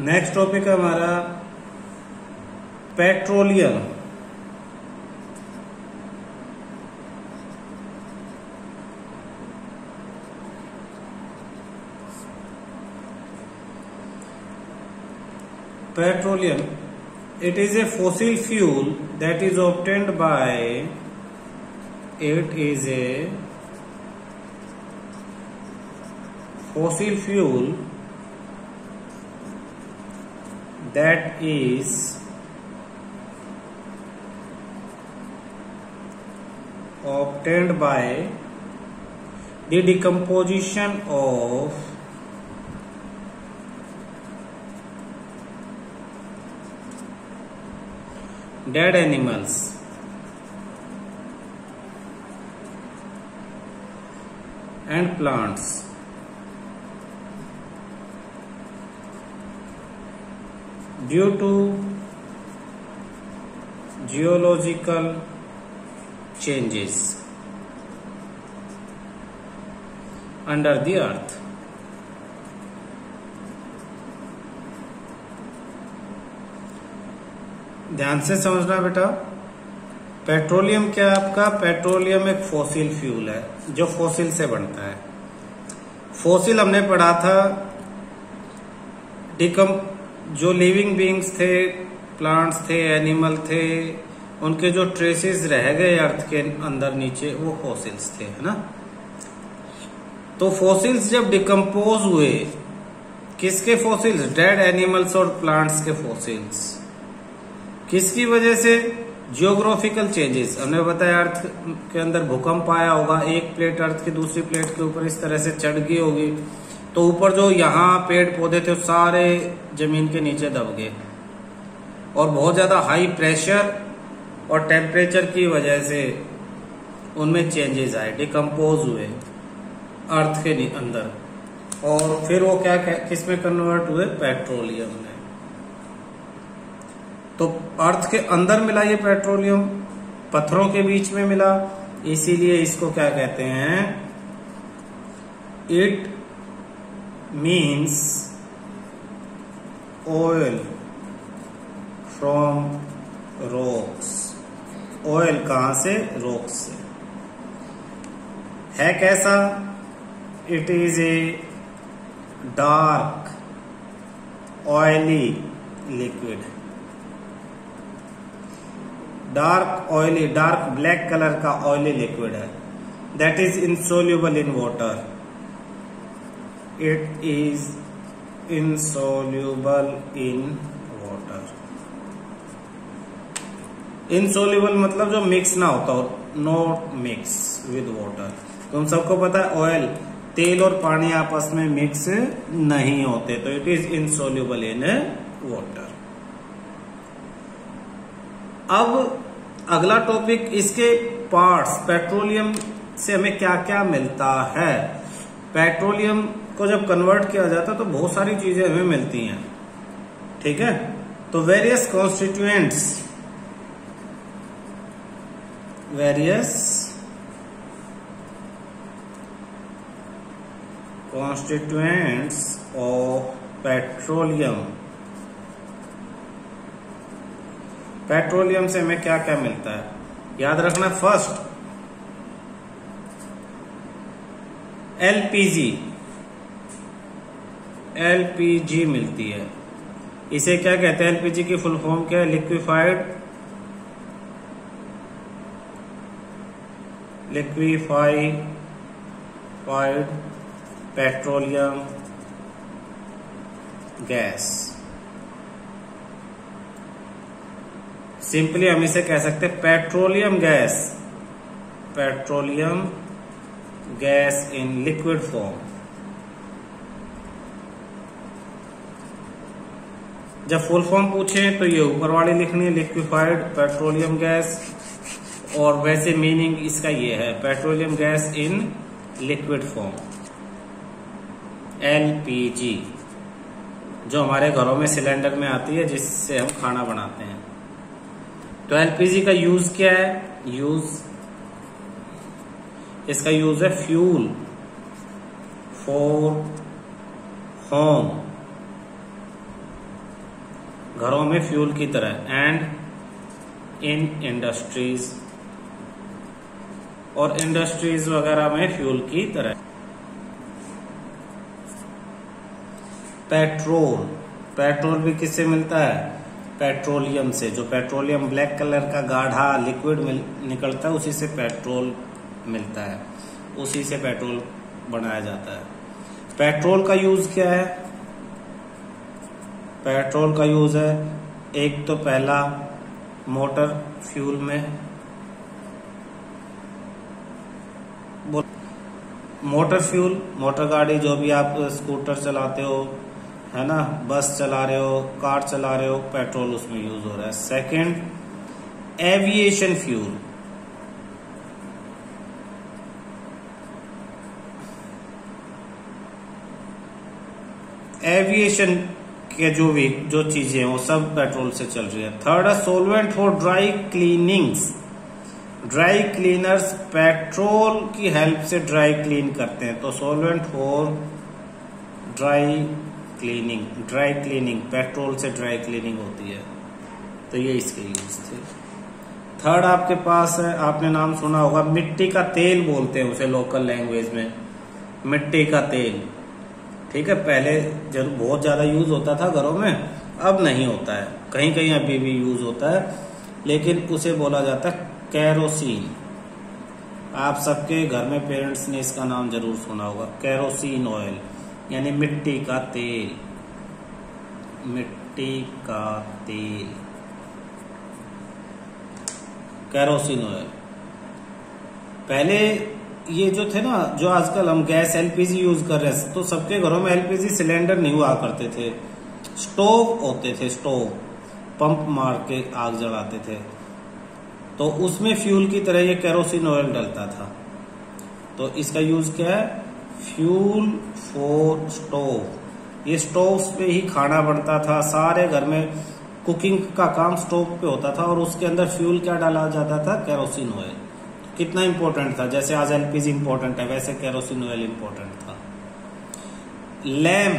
Next topic है हमारा petroleum. Petroleum, it is a fossil fuel that is obtained by, it is a fossil fuel that is obtained by the decomposition of dead animals and plants due to geological changes under the earth। ध्यान से समझना बेटा, petroleum क्या है आपका? Petroleum एक fossil fuel है जो फॉसिल से बनता है। फॉसिल हमने पढ़ा था जो लिविंग बीइंग्स थे, प्लांट्स थे, एनिमल थे, उनके जो ट्रेसेस रह गए अर्थ के अंदर नीचे, वो फॉसिल्स थे, है ना। तो फॉसिल्स जब डिकम्पोज हुए, किसके फॉसिल्स? डेड एनिमल्स और प्लांट्स के फॉसिल्स। किसकी वजह से? Geographical changes. हमने बताया अर्थ के अंदर भूकंप आया होगा, एक प्लेट अर्थ की दूसरी प्लेट के ऊपर इस तरह से चढ़ गई होगी, तो ऊपर जो यहाँ पेड़ पौधे थे सारे जमीन के नीचे दब गए, और बहुत ज्यादा हाई प्रेशर और टेम्परेचर की वजह से उनमें चेंजेस आए, डिकम्पोज हुए अर्थ के अंदर, और फिर वो क्या किसमें कन्वर्ट हुए? पेट्रोलियम में। तो अर्थ के अंदर मिला ये पेट्रोलियम, पत्थरों के बीच में मिला, इसीलिए इसको क्या कहते हैं? It means oil from rocks. Oil कहां से? रॉक्स से। है कैसा? It is a dark oily liquid. Dark oily, dark black colour का ऑयली लिक्विड है। That is insoluble in water. It is insoluble in water. Insoluble मतलब जो mix ना होता हो, नॉट मिक्स विद वाटर। तुम सबको पता है ऑयल, तेल और पानी आपस में मिक्स नहीं होते, तो it is insoluble in water. अब अगला टॉपिक, इसके पार्ट्स, पेट्रोलियम से हमें क्या क्या मिलता है। पेट्रोलियम को जब कन्वर्ट किया जाता है तो बहुत सारी चीजें हमें मिलती हैं, ठीक है। तो various constituents, various constituents of petroleum. Petroleum से हमें क्या क्या मिलता है, याद रखना। First, LPG. एलपीजी मिलती है। इसे क्या कहते हैं? एलपीजी की फुल फॉर्म क्या है? Liquefied petroleum gas. सिंपली हम इसे कह सकते हैं petroleum gas. Petroleum gas in liquid form. जब फुल फॉर्म पूछे तो ये ऊपर वाली लिखनी है, लिक्विफाइड पेट्रोलियम गैस, और वैसे मीनिंग इसका ये है, petroleum gas in liquid form, LPG, जो हमारे घरों में सिलेंडर में आती है जिससे हम खाना बनाते हैं। तो एलपीजी का यूज क्या है? इसका यूज है फ्यूल फॉर होम घरों में फ्यूल की तरह, एंड इन इंडस्ट्रीज, और इंडस्ट्रीज वगैरह में फ्यूल की तरह। पेट्रोल, पेट्रोल भी किससे मिलता है? पेट्रोलियम से। जो पेट्रोलियम ब्लैक कलर का गाढ़ा लिक्विड निकलता है उसी से पेट्रोल मिलता है, उसी से पेट्रोल बनाया जाता है। पेट्रोल का यूज क्या है? पेट्रोल का यूज है एक तो पहला मोटर फ्यूल में, मोटर फ्यूल, मोटर गाड़ी जो भी आप स्कूटर चलाते हो, है ना, बस चला रहे हो, कार चला रहे हो, पेट्रोल उसमें यूज हो रहा है। सेकंड, एविएशन फ्यूल, एविएशन के जो चीजें हैं वो सब पेट्रोल से चल रही है। थर्ड है solvent for dry cleanings, dry cleaners petrol की हेल्प से ड्राई क्लीन करते हैं, तो solvent for dry cleaning, dry cleaning petrol से ड्राई क्लीनिंग होती है, तो ये इसके यूज थे। थर्ड आपके पास है, आपने नाम सुना होगा, मिट्टी का तेल बोलते हैं उसे लोकल लैंग्वेज में, मिट्टी का तेल। ठीक है, पहले जब बहुत ज्यादा यूज होता था घरों में, अब नहीं होता है, कहीं कहीं अभी भी यूज होता है, लेकिन उसे बोला जाता है कैरोसिन। आप सबके घर में पेरेंट्स ने इसका नाम जरूर सुना होगा, कैरोसिन ऑयल, यानी मिट्टी का तेल, मिट्टी का तेल, कैरोसिन ऑयल। पहले ये जो थे ना, जो आजकल हम गैस एलपीजी यूज कर रहे हैं, तो सबके घरों में एलपीजी सिलेंडर नहीं हुआ करते थे, स्टोव होते थे, स्टोव पंप मार के आग जलाते थे, तो उसमें फ्यूल की तरह ये कैरोसिन ऑयल डलता था। तो इसका यूज क्या है? Fuel for stove. ये स्टोव पे ही खाना बनता था, सारे घर में कुकिंग का काम स्टोव पे होता था, और उसके अंदर फ्यूल क्या डाला जाता था? Kerosene oil. कितना इंपॉर्टेंट था, जैसे आज एलपीजी इंपॉर्टेंट है वैसे कैरोसिन ऑयल इंपॉर्टेंट था। लैंप,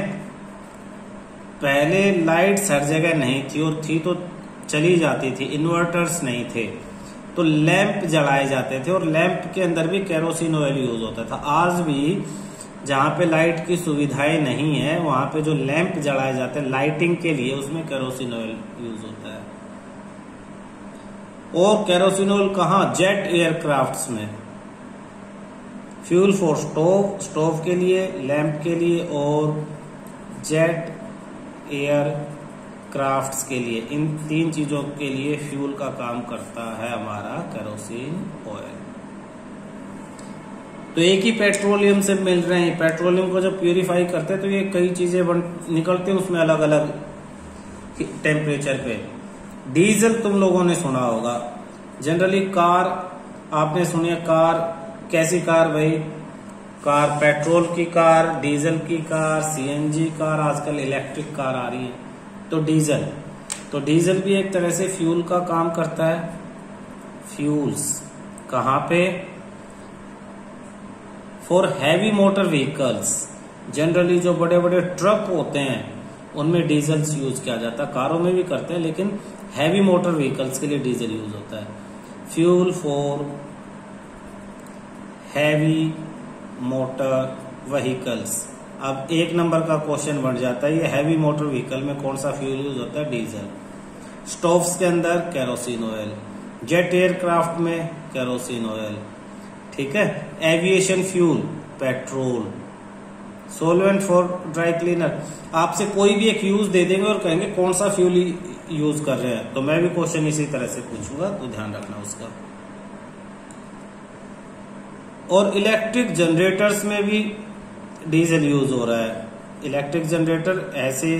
पहले लाइट्स हर जगह नहीं थी, और थी तो चली जाती थी, इन्वर्टर्स नहीं थे, तो लैंप जलाए जाते थे, और लैंप के अंदर भी कैरोसिन ऑयल यूज होता था। आज भी जहां पे लाइट की सुविधाएं नहीं है, वहां पे जो लैंप जलाए जाते हैं लाइटिंग के लिए, उसमें कैरोसिन ऑयल यूज होता है। और कैरोसिन ऑयल कहाँ? जेट एयरक्राफ्ट्स में। फ्यूल फॉर स्टोव, स्टोव के लिए, लैंप के लिए, और जेट एयरक्राफ्ट्स के लिए, इन तीन चीजों के लिए फ्यूल का काम करता है हमारा कैरोसिन ऑयल। तो एक ही पेट्रोलियम से मिल रहे हैं, पेट्रोलियम को जब प्यूरिफाई करते हैं तो ये कई चीजें निकलती हैं उसमें अलग अलग टेम्परेचर पे। डीजल तुम लोगों ने सुना होगा, जनरली कार आपने सुनी है, कार कैसी कार भाई? कार पेट्रोल की कार, डीजल की कार, सीएनजी कार, आजकल इलेक्ट्रिक कार आ रही है। तो डीजल भी एक तरह से फ्यूल का काम करता है। फ्यूल्स कहाँ पे? For heavy motor vehicles, generally जो बड़े बड़े ट्रक होते हैं उनमें डीजल यूज किया जाता है, कारों में भी करते हैं, लेकिन हैवी मोटर व्हीकल्स के लिए डीजल यूज होता है। Fuel for heavy motor vehicles. अब एक नंबर का क्वेश्चन बढ़ जाता है, ये हैवी मोटर व्हीकल में कौन सा फ्यूल यूज होता है? डीजल। स्टोव्स के अंदर कैरोसिन ऑयल, जेट एयरक्राफ्ट में कैरोसिन ऑयल, ठीक है। Aviation fuel petrol, solvent for dry cleaner. आपसे कोई भी एक यूज दे देंगे और कहेंगे कौन सा फ्यूल यूज कर रहे हैं, तो मैं भी क्वेश्चन इसी तरह से पूछूंगा, तो ध्यान रखना उसका। और इलेक्ट्रिक जनरेटर्स में भी डीजल यूज हो रहा है। इलेक्ट्रिक जनरेटर ऐसे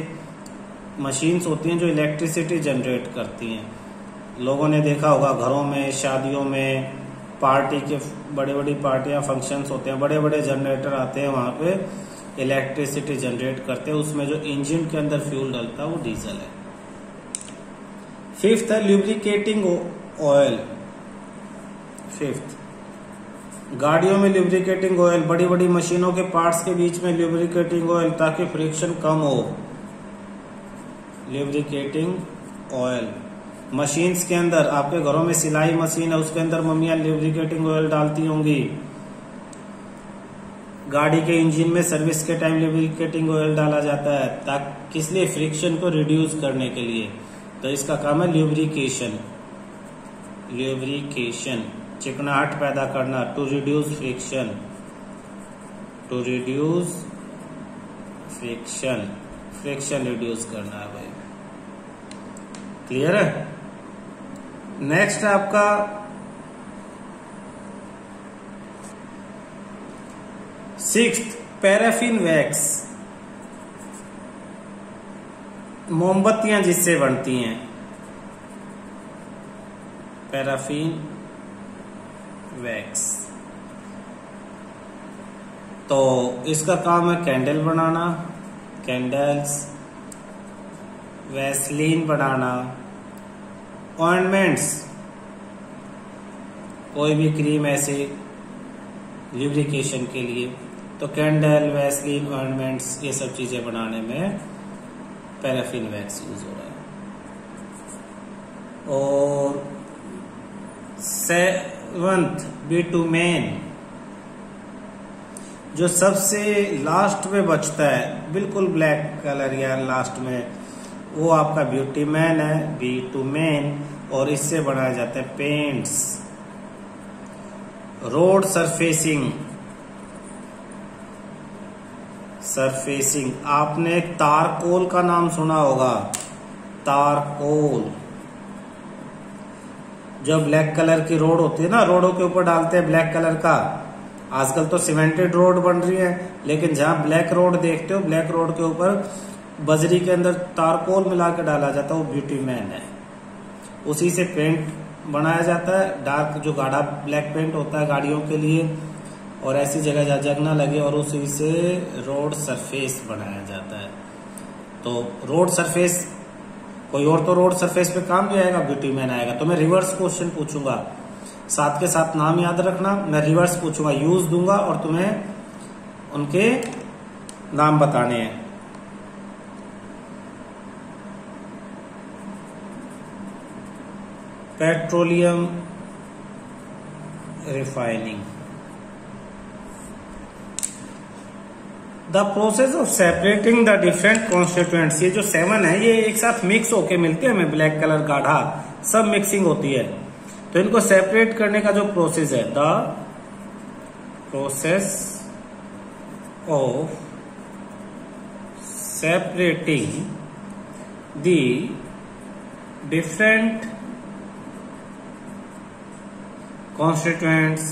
मशीन्स होती हैं जो इलेक्ट्रिसिटी जनरेट करती हैं। लोगों ने देखा होगा घरों में, शादियों में, पार्टी के बड़ी बड़ी पार्टियां, फंक्शंस होते हैं, बड़े बड़े जनरेटर आते हैं, वहां पे इलेक्ट्रिसिटी जनरेट करते हैं। उसमें जो इंजन के अंदर फ्यूल डलता है वो डीजल है। फिफ्थ है ल्यूब्रिकेटिंग ऑयल। फिफ्थ, गाड़ियों में ल्यूब्रिकेटिंग ऑयल, बड़ी बड़ी मशीनों के पार्ट्स के बीच में ल्यूब्रिकेटिंग ऑयल, ताकि फ्रिक्शन कम हो। Lubricating oil. मशीन्स के अंदर, आपके घरों में सिलाई मशीन है, उसके अंदर मम्मियां लुब्रिकेटिंग ऑयल डालती होंगी। गाड़ी के इंजन में सर्विस के टाइम लुब्रिकेटिंग ऑयल डाला जाता है, ताकि किस लिए? फ्रिक्शन को रिड्यूस करने के लिए। तो इसका काम है ल्यूब्रिकेशन। ल्यूब्रिकेशन, चिकनाहट पैदा करना, to reduce friction, to reduce friction, friction reduce करना है भाई। क्लियर है? नेक्स्ट आपका सिक्स्थ, पैराफिन वैक्स, मोमबत्तियां जिससे बनती हैं, पैराफिन वैक्स। तो इसका काम है कैंडल बनाना, कैंडल्स, वैसलीन बनाना, ऑइंटमेंट्स, कोई भी क्रीम ऐसे ल्यूब्रिकेशन के लिए। तो कैंडल, वैसलीन, ऑइंटमेंट्स, ये सब चीजें बनाने में पैराफिन वैक्स यूज हो रहा है। और सेवंथ, बिटुमेन, जो सबसे लास्ट में बचता है, बिल्कुल ब्लैक कलर या लास्ट में, वो आपका बिटुमेन है, बिटुमेन। और इससे बनाया जाता है पेंट्स। रोड सरफेसिंग, सरफेसिंग, आपने तारकोल का नाम सुना होगा, तारकोल। जो ब्लैक कलर की रोड होती है ना, रोडों के ऊपर डालते हैं ब्लैक कलर का। आजकल तो सीमेंटेड रोड बन रही है, लेकिन जहां ब्लैक रोड देखते हो, ब्लैक रोड के ऊपर बजरी के अंदर तारकोल मिला के डाला जाता है, वो बिटुमेन है। उसी से पेंट बनाया जाता है, डार्क जो गाढ़ा ब्लैक पेंट होता है गाड़ियों के लिए, और ऐसी जगह जहाँ जंग ना लगे, और उसी से रोड सरफेस बनाया जाता है। तो रोड सरफेस, कोई और तो रोड सरफेस पे काम भी आएगा, बिटुमेन आएगा। तो मैं रिवर्स क्वेश्चन पूछूंगा, साथ के साथ नाम याद रखना। मैं रिवर्स पूछूंगा, यूज दूंगा और तुम्हें उनके नाम बताने हैं। Petroleum refining, the process of separating the different constituents. ये जो 7 है, ये एक साथ मिक्स होके मिलते हैं हमें, ब्लैक कलर, गाढ़ा, सब मिक्सिंग होती है। तो इनको सेपरेट करने का जो प्रोसेस है, the process of separating the different constituents